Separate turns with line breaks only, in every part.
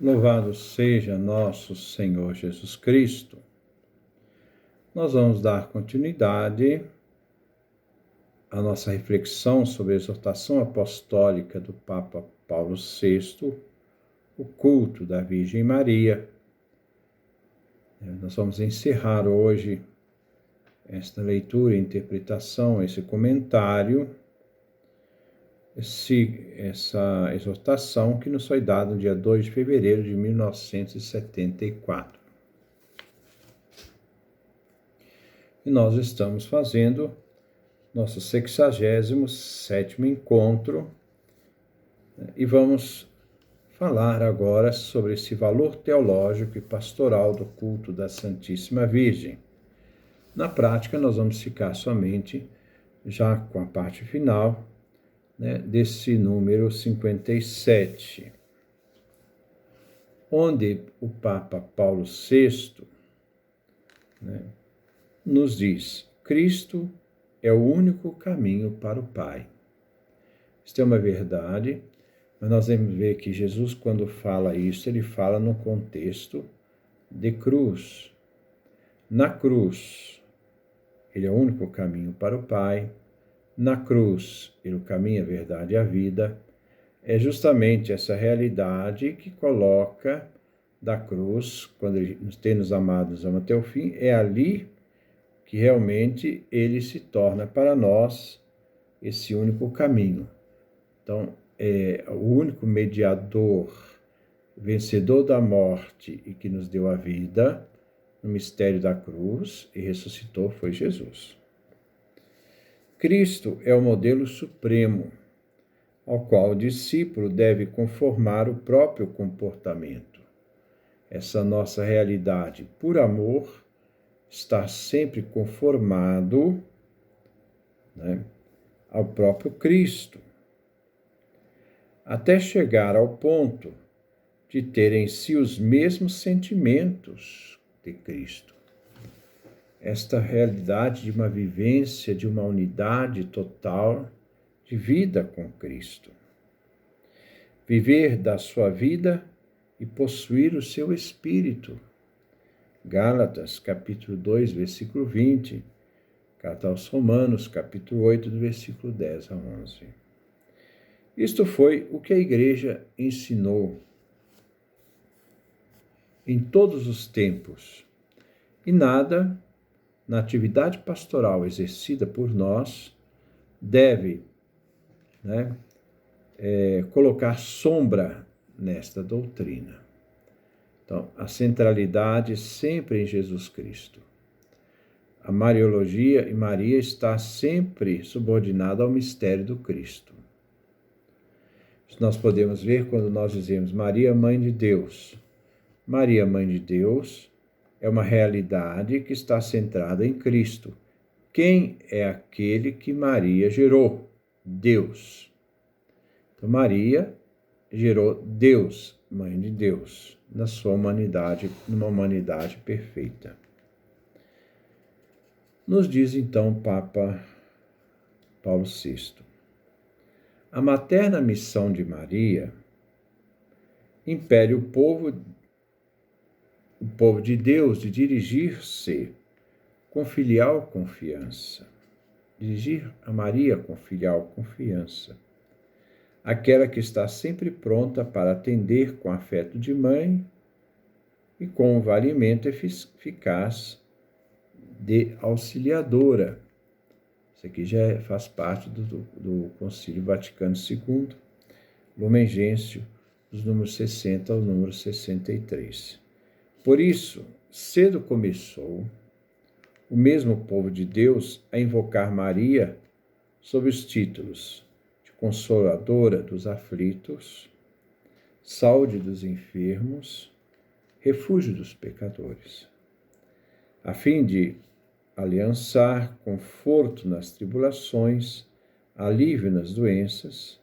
Louvado seja nosso Senhor Jesus Cristo. Nós vamos dar continuidade à nossa reflexão sobre a exortação apostólica do Papa Paulo VI, o culto da Virgem Maria. Nós vamos encerrar hoje esta leitura e interpretação, esse comentário, essa exortação que nos foi dada no dia 2 de fevereiro de 1974. E nós estamos fazendo nosso 67º encontro e vamos falar agora sobre esse valor teológico e pastoral do culto da Santíssima Virgem. Na prática, nós vamos ficar somente já com a parte final, desse número 57, onde o Papa Paulo VI nos diz: Cristo é o único caminho para o Pai. Isto é uma verdade, mas nós devemos ver que Jesus, quando fala isso, ele fala no contexto de cruz. Na cruz, ele é o único caminho para o Pai. Na cruz, ele é o caminho, a verdade e a vida. É justamente essa realidade que coloca da cruz, quando ele tem nos amado, nos ama até o fim, é ali que realmente ele se torna para nós esse único caminho. Então, é o único mediador, vencedor da morte e que nos deu a vida no mistério da cruz e ressuscitou foi Jesus. Cristo é o modelo supremo, ao qual o discípulo deve conformar o próprio comportamento. Essa nossa realidade, por amor, está sempre conformado ao próprio Cristo, até chegar ao ponto de ter em si os mesmos sentimentos de Cristo. Esta realidade de uma vivência, de uma unidade total de vida com Cristo. Viver da sua vida e possuir o seu espírito. Gálatas, capítulo 2, versículo 20. Carta aos Romanos, capítulo 8, do versículo 10 a 11. Isto foi o que a Igreja ensinou em todos os tempos. E nada na atividade pastoral exercida por nós deve colocar sombra nesta doutrina. Então, a centralidade sempre em Jesus Cristo. A Mariologia e Maria está sempre subordinada ao mistério do Cristo. Isso nós podemos ver quando nós dizemos Maria, Mãe de Deus. Maria, Mãe de Deus, é uma realidade que está centrada em Cristo. Quem é aquele que Maria gerou? Deus. Então, Maria gerou Deus, Mãe de Deus, na sua humanidade, numa humanidade perfeita. Nos diz então o Papa Paulo VI: a materna missão de Maria impele o povo de Deus de dirigir-se com filial confiança. Dirigir a Maria com filial confiança. Aquela que está sempre pronta para atender com afeto de mãe e com um valimento eficaz de auxiliadora. Isso aqui já faz parte do Concílio Vaticano II, Lumen Gentium, dos números 60 ao número 63. Por isso, cedo começou o mesmo povo de Deus a invocar Maria sob os títulos de Consoladora dos aflitos, Saúde dos enfermos, Refúgio dos pecadores, a fim de aliançar conforto nas tribulações, alívio nas doenças,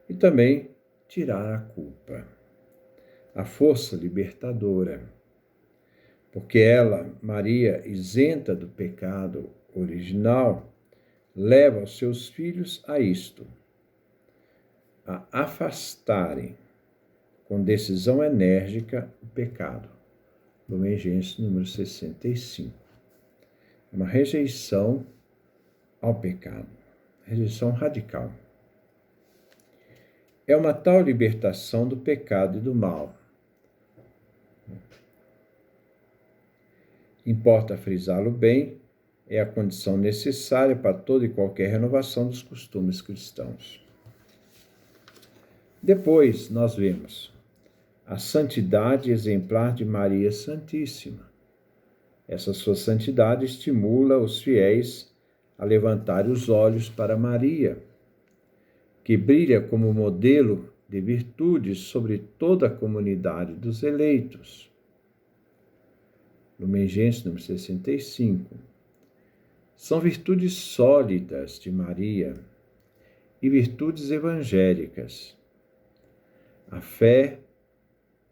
e também tirar a culpa. A força libertadora, porque ela, Maria, isenta do pecado original, leva os seus filhos a isto, a afastarem com decisão enérgica o pecado. Lumen Gentium número 65. É uma rejeição ao pecado, rejeição radical. É uma tal libertação do pecado e do mal. Importa frisá-lo bem, é a condição necessária para toda e qualquer renovação dos costumes cristãos. Depois, nós vemos a santidade exemplar de Maria Santíssima. Essa sua santidade estimula os fiéis a levantarem os olhos para Maria, que brilha como modelo de virtudes sobre toda a comunidade dos eleitos. Lumen Gentium número 65. São virtudes sólidas de Maria e virtudes evangélicas. A fé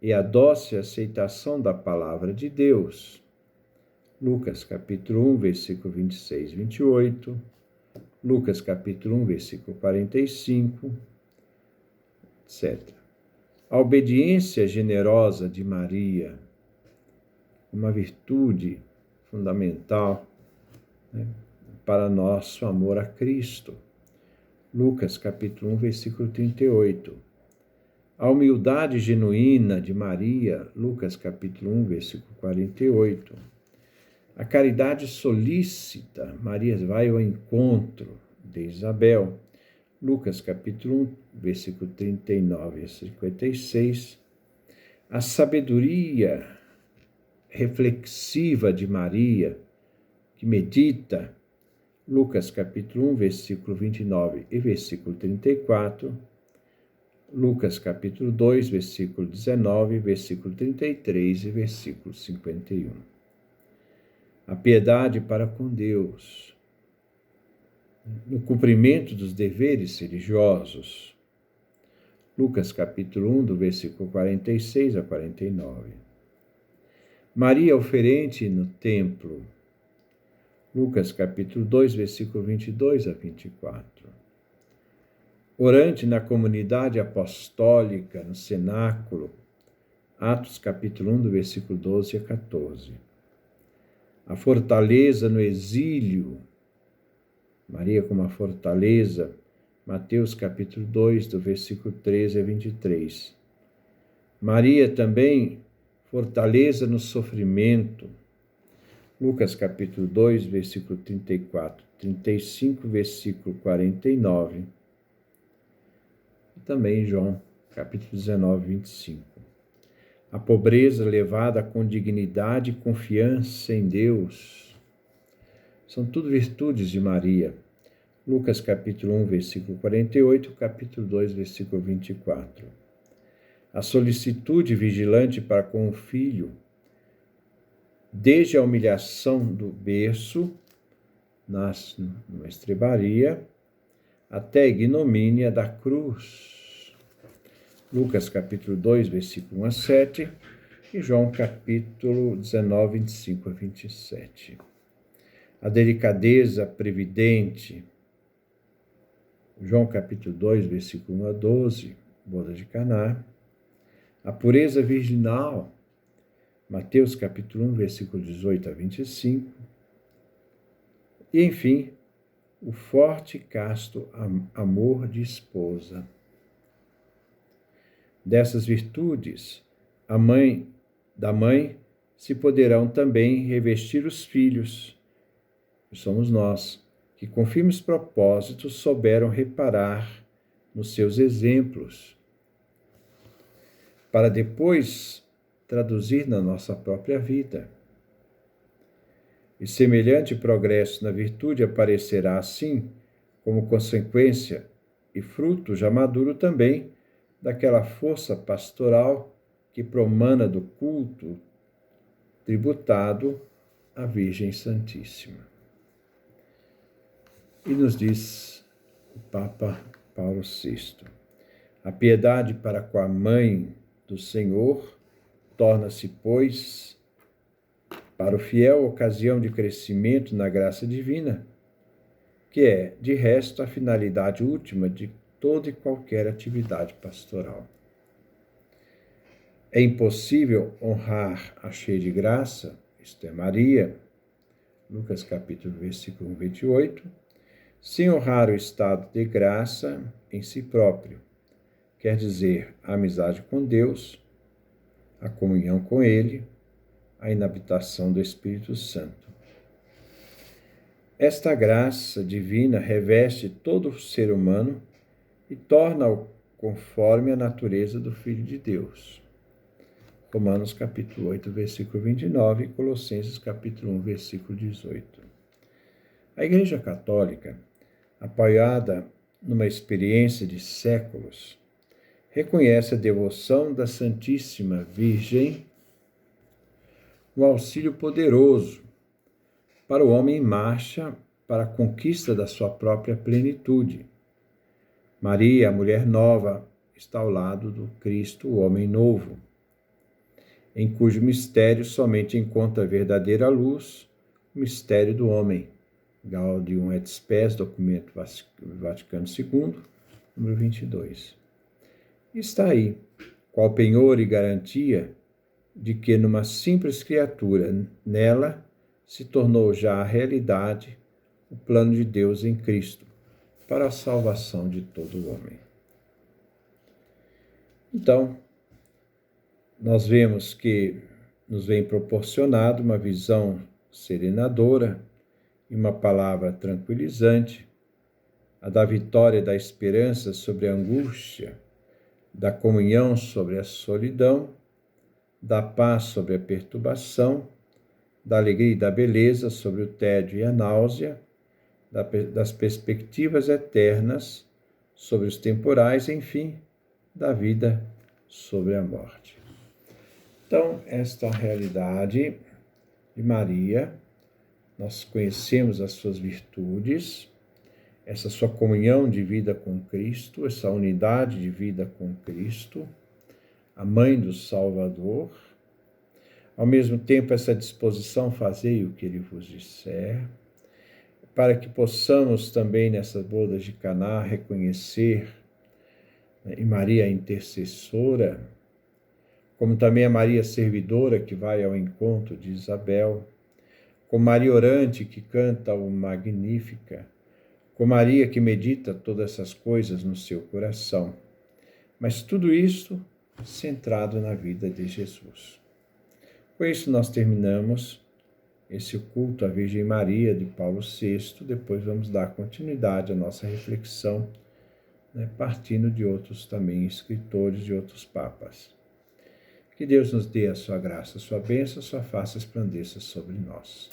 e a dócil aceitação da palavra de Deus. Lucas capítulo 1, versículo 26 e 28. Lucas capítulo 1, versículo 45, etc. A obediência generosa de Maria, uma virtude fundamental, né, para nosso amor a Cristo. Lucas capítulo 1, versículo 38. A humildade genuína de Maria, Lucas capítulo 1, versículo 48. A caridade solícita, Maria vai ao encontro de Isabel, Lucas capítulo 1, versículo 39 a 56. A sabedoria reflexiva de Maria, que medita, Lucas capítulo 1, versículo 29 e versículo 34. Lucas capítulo 2, versículo 19, versículo 33 e versículo 51. A piedade para com Deus, no cumprimento dos deveres religiosos. Lucas capítulo 1, do versículo 46 a 49. Maria oferente no templo. Lucas capítulo 2, versículo 22 a 24. Orante na comunidade apostólica, no cenáculo. Atos capítulo 1, do versículo 12 a 14. A fortaleza no exílio, Maria como a fortaleza, Mateus capítulo 2, do versículo 13 a 23. Maria também, fortaleza no sofrimento, Lucas capítulo 2, versículo 34, 35, versículo 49. E também João capítulo 19, 25. A pobreza levada com dignidade e confiança em Deus. São tudo virtudes de Maria. Lucas capítulo 1, versículo 48, capítulo 2, versículo 24. A solicitude vigilante para com o filho, desde a humilhação do berço, nasce numa estrebaria, até a ignomínia da cruz. Lucas capítulo 2, versículo 1 a 7, e João capítulo 19, 25 a 27. A delicadeza previdente, João capítulo 2, versículo 1 a 12, boda de Caná. A pureza virginal, Mateus capítulo 1, versículo 18 a 25. E, enfim, o forte e casto amor de esposa. Dessas virtudes, da mãe se poderão também revestir os filhos, que somos nós, que com firmes propósitos souberam reparar nos seus exemplos, para depois traduzir na nossa própria vida. E semelhante progresso na virtude aparecerá assim, como consequência e fruto já maduro também daquela força pastoral que promana do culto tributado à Virgem Santíssima. E nos diz o Papa Paulo VI, a piedade para com a mãe do Senhor torna-se, pois, para o fiel ocasião de crescimento na graça divina, que é, de resto, a finalidade última de toda e qualquer atividade pastoral. É impossível honrar a cheia de graça, isto é, Maria, Lucas capítulo versículo 28, sem honrar o estado de graça em si próprio, quer dizer, a amizade com Deus, a comunhão com Ele, a inabitação do Espírito Santo. Esta graça divina reveste todo o ser humano e torna-o conforme a natureza do Filho de Deus. Romanos capítulo 8, versículo 29 e Colossenses capítulo 1, versículo 18. A Igreja Católica, apoiada numa experiência de séculos, reconhece a devoção da Santíssima Virgem, um auxílio poderoso para o homem em marcha para a conquista da sua própria plenitude. Maria, a mulher nova, está ao lado do Cristo, o homem novo, em cujo mistério somente encontra a verdadeira luz, o mistério do homem. Gaudium et Spes, documento Vaticano II, número 22. Está aí, qual penhor e garantia de que numa simples criatura, nela, se tornou já a realidade o plano de Deus em Cristo, para a salvação de todo o homem. Então, nós vemos que nos vem proporcionado uma visão serenadora e uma palavra tranquilizante, a da vitória da esperança sobre a angústia, da comunhão sobre a solidão, da paz sobre a perturbação, da alegria e da beleza sobre o tédio e a náusea, das perspectivas eternas sobre os temporais, enfim, da vida sobre a morte. Então, esta realidade de Maria, nós conhecemos as suas virtudes, essa sua comunhão de vida com Cristo, essa unidade de vida com Cristo, a mãe do Salvador, ao mesmo tempo essa disposição, fazei o que ele vos disser, para que possamos também nessas bodas de Caná reconhecer em Maria a intercessora, como também a Maria servidora que vai ao encontro de Isabel, com Maria orante que canta o Magnífica, com Maria que medita todas essas coisas no seu coração. Mas tudo isso centrado na vida de Jesus. Com isso nós terminamos esse culto à Virgem Maria de Paulo VI. Depois vamos dar continuidade à nossa reflexão, partindo de outros também escritores, de outros papas. Que Deus nos dê a sua graça, a sua bênção, a sua face resplandeça sobre nós.